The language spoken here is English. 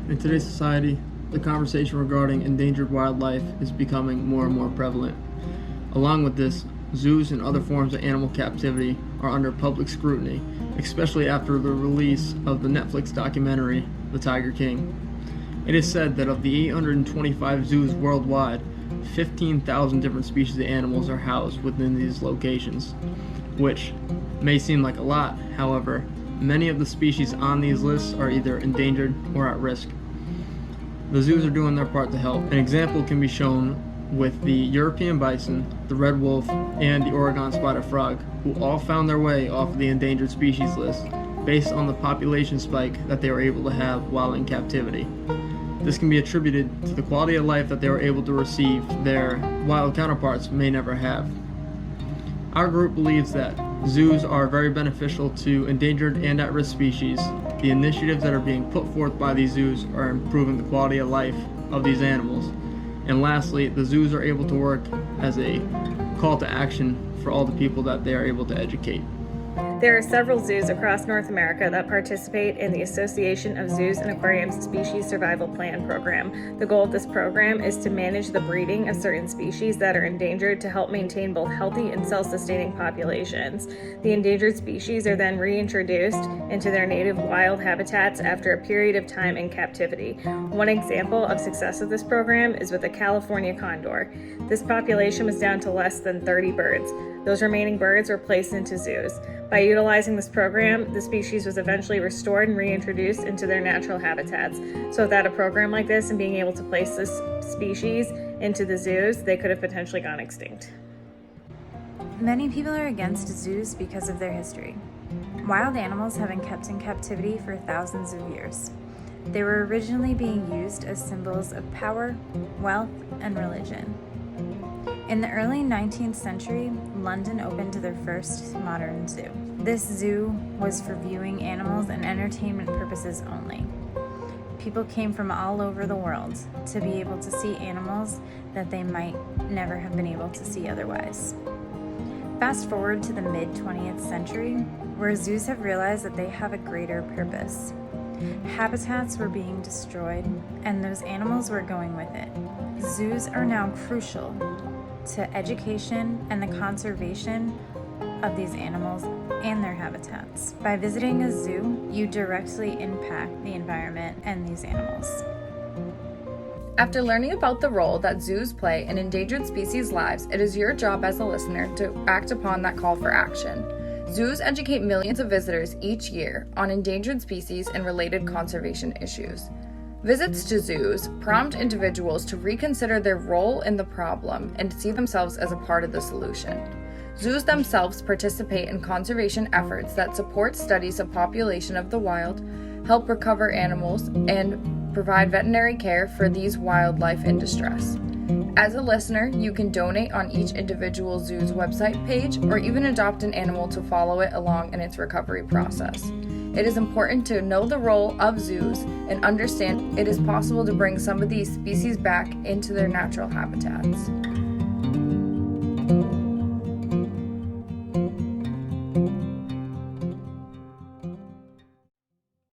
In today's society, the conversation regarding endangered wildlife is becoming more and more prevalent. Along with this, zoos and other forms of animal captivity are under public scrutiny, especially after the release of the Netflix documentary, The Tiger King. It is said that of the 825 zoos worldwide, 15,000 different species of animals are housed within these locations, which may seem like a lot. However, many of the species on these lists are either endangered or at risk. The zoos are doing their part to help. An example can be shown with the European bison, the red wolf, and the Oregon spotted frog, who all found their way off of the endangered species list based on the population spike that they were able to have while in captivity. This can be attributed to the quality of life that they were able to receive their wild counterparts may never have. Our group believes that zoos are very beneficial to endangered and at-risk species. The initiatives that are being put forth by these zoos are improving the quality of life of these animals. And lastly, the zoos are able to work as a call to action for all the people that they are able to educate. There are several zoos across North America that participate in the Association of Zoos and Aquariums Species Survival Plan program. The goal of this program is to manage the breeding of certain species that are endangered to help maintain both healthy and self-sustaining populations. The endangered species are then reintroduced into their native wild habitats after a period of time in captivity. One example of success of this program is with the California condor. This population was down to less than 30 birds. Those remaining birds were placed into zoos. By utilizing this program, the species was eventually restored and reintroduced into their natural habitats. So without a program like this and being able to place this species into the zoos, they could have potentially gone extinct. Many people are against zoos because of their history. Wild animals have been kept in captivity for thousands of years. They were originally being used as symbols of power, wealth, and religion. In the early 19th century, London opened their first modern zoo. This zoo was for viewing animals and entertainment purposes only. People came from all over the world to be able to see animals that they might never have been able to see otherwise. Fast forward to the mid-20th century, where zoos have realized that they have a greater purpose. Habitats were being destroyed, and those animals were going with it. Zoos are now crucial to education and the conservation of these animals and their habitats. By visiting a zoo, you directly impact the environment and these animals. After learning about the role that zoos play in endangered species' lives, it is your job as a listener to act upon that call for action. Zoos educate millions of visitors each year on endangered species and related conservation issues. Visits to zoos prompt individuals to reconsider their role in the problem and see themselves as a part of the solution. Zoos themselves participate in conservation efforts that support studies of population of the wild, help recover animals, and provide veterinary care for these wildlife in distress. As a listener, you can donate on each individual zoo's website page or even adopt an animal to follow it along in its recovery process. It is important to know the role of zoos and understand it is possible to bring some of these species back into their natural habitats.